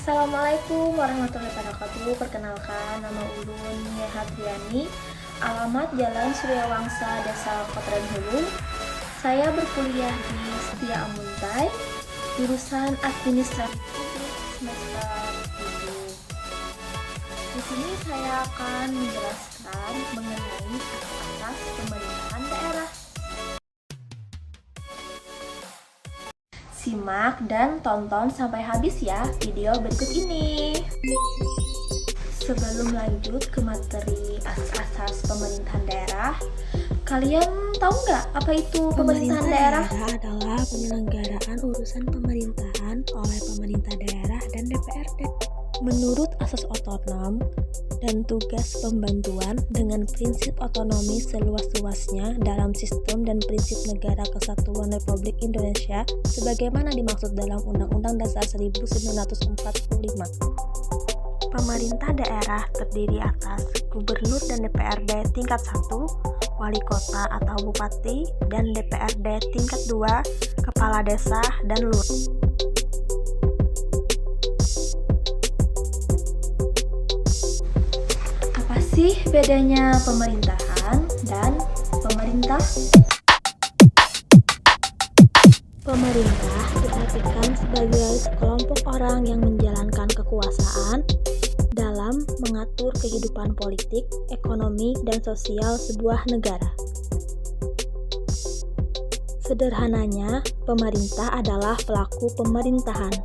Assalamualaikum warahmatullahi wabarakatuh. Perkenalkan, nama Ulun Nia Hadriani, alamat Jalan Suryawangsa, Desa Kotren Hulu. Saya berkuliah di Setia Amuntai, jurusan Administrasi Publik semester 7. Di sini saya akan menjelaskan mengenai asas pemerintahan daerah. Simak dan tonton sampai habis ya video berikut ini. Sebelum lanjut ke materi asas pemerintahan daerah, kalian tahu nggak apa itu pemerintahan daerah? Adalah penyelenggaraan urusan pemerintahan oleh pemerintah daerah dan DPRD. Menurut asas otonom dan tugas pembantuan dengan prinsip otonomi seluas-luasnya dalam sistem dan prinsip negara kesatuan Republik Indonesia sebagaimana dimaksud dalam Undang-Undang Dasar 1945. Pemerintah daerah terdiri atas gubernur dan DPRD tingkat 1, wali kota atau bupati, dan DPRD tingkat 2, kepala desa, dan lurah. Apa sih bedanya pemerintahan dan pemerintah? Pemerintah diartikan sebagai sekelompok orang yang menjalankan kekuasaan dalam mengatur kehidupan politik, ekonomi, dan sosial sebuah negara. Sederhananya, pemerintah adalah pelaku pemerintahan.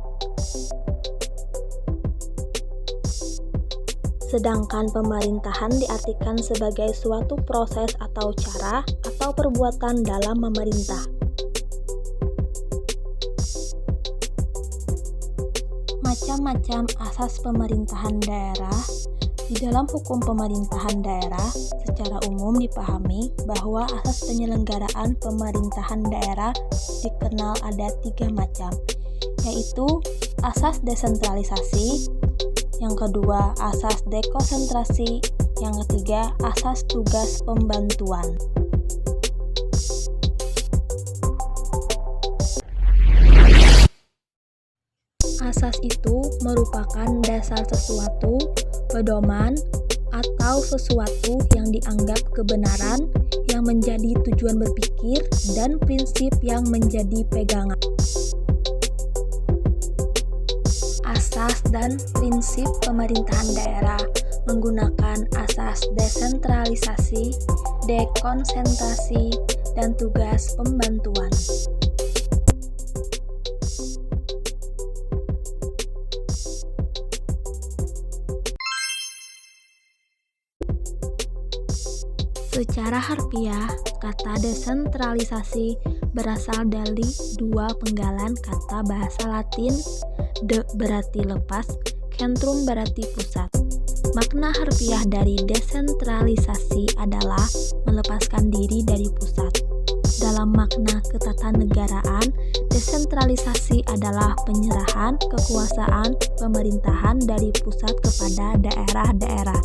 Sedangkan pemerintahan diartikan sebagai suatu proses atau cara atau perbuatan dalam memerintah. Macam-macam asas pemerintahan daerah. Di dalam hukum pemerintahan daerah, secara umum dipahami bahwa asas penyelenggaraan pemerintahan daerah dikenal ada 3 macam, yaitu asas desentralisasi, yang kedua asas dekonsentrasi, yang ketiga asas tugas pembantuan. Asas itu merupakan dasar sesuatu, pedoman, atau sesuatu yang dianggap kebenaran, yang menjadi tujuan berpikir, dan prinsip yang menjadi pegangan. Asas dan prinsip pemerintahan daerah menggunakan asas desentralisasi, dekonsentrasi, dan tugas pembantuan. Secara harfiah, kata desentralisasi berasal dari 2 penggalan kata bahasa Latin, de berarti lepas, centrum berarti pusat. Makna harfiah dari desentralisasi adalah melepaskan diri dari pusat. Dalam makna ketatanegaraan, desentralisasi adalah penyerahan kekuasaan pemerintahan dari pusat kepada daerah-daerah.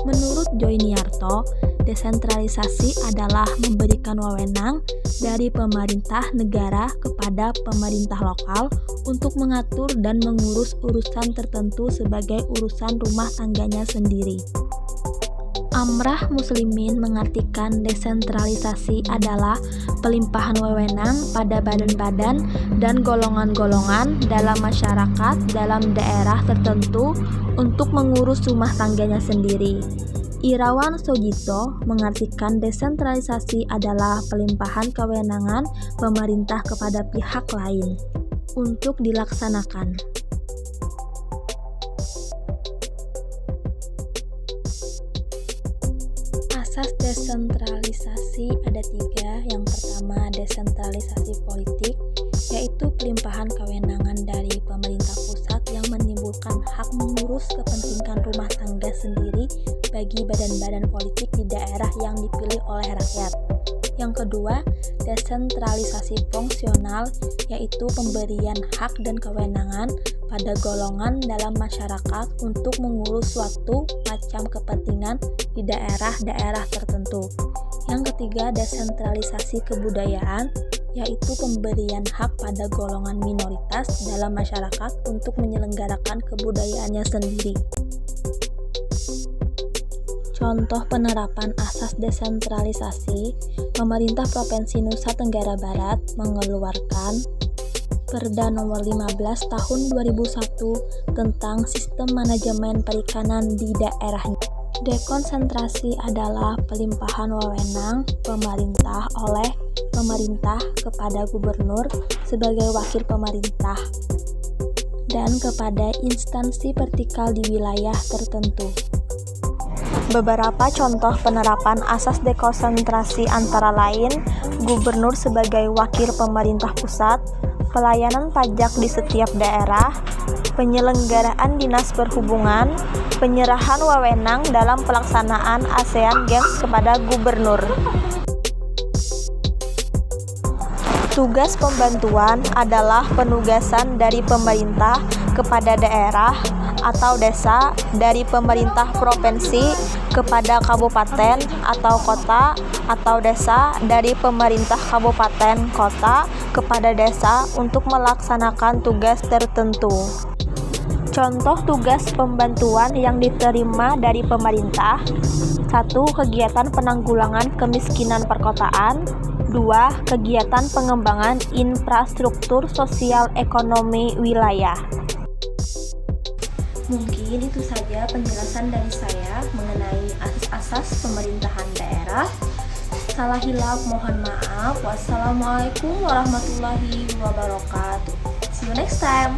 Menurut Joyniarto, desentralisasi adalah memberikan wewenang dari pemerintah negara kepada pemerintah lokal untuk mengatur dan mengurus urusan tertentu sebagai urusan rumah tangganya sendiri. Amrah Muslimin mengartikan desentralisasi adalah pelimpahan wewenang pada badan-badan dan golongan-golongan dalam masyarakat dalam daerah tertentu untuk mengurus rumah tangganya sendiri. Irawan Sogito mengartikan desentralisasi adalah pelimpahan kewenangan pemerintah kepada pihak lain untuk dilaksanakan. Asas desentralisasi ada 3. Yang pertama, desentralisasi politik, yaitu pelimpahan kewenangan dari pemerintah pusat yang menimbulkan hak mengurus kepentingan rumah tangga sendiri bagi badan-badan politik di daerah yang dipilih oleh rakyat. Yang kedua, desentralisasi fungsional, yaitu pemberian hak dan kewenangan pada golongan dalam masyarakat untuk mengurus suatu macam kepentingan di daerah-daerah tertentu. Yang ketiga, desentralisasi kebudayaan, yaitu pemberian hak pada golongan minoritas dalam masyarakat untuk menyelenggarakan kebudayaannya sendiri. Contoh penerapan asas desentralisasi, pemerintah Provinsi Nusa Tenggara Barat mengeluarkan Perda Nomor 15 Tahun 2001 tentang Sistem Manajemen Perikanan di daerahnya. Dekonsentrasi adalah pelimpahan wewenang pemerintah oleh pemerintah kepada gubernur sebagai wakil pemerintah dan kepada instansi vertikal di wilayah tertentu. Beberapa contoh penerapan asas dekonsentrasi antara lain gubernur sebagai wakil pemerintah pusat, pelayanan pajak di setiap daerah, penyelenggaraan dinas perhubungan, penyerahan wewenang dalam pelaksanaan ASEAN Games kepada gubernur. Tugas pembantuan adalah penugasan dari pemerintah kepada daerah atau desa, dari pemerintah provinsi kepada kabupaten atau kota, atau desa dari pemerintah kabupaten kota kepada desa untuk melaksanakan tugas tertentu. Contoh tugas pembantuan yang diterima dari pemerintah: 1. Kegiatan penanggulangan kemiskinan perkotaan. 2. Kegiatan pengembangan infrastruktur sosial ekonomi wilayah. Mungkin itu saja penjelasan dari saya mengenai asas-asas pemerintahan daerah. Salah hilaf mohon maaf. Wassalamualaikum warahmatullahi wabarakatuh. See you next time.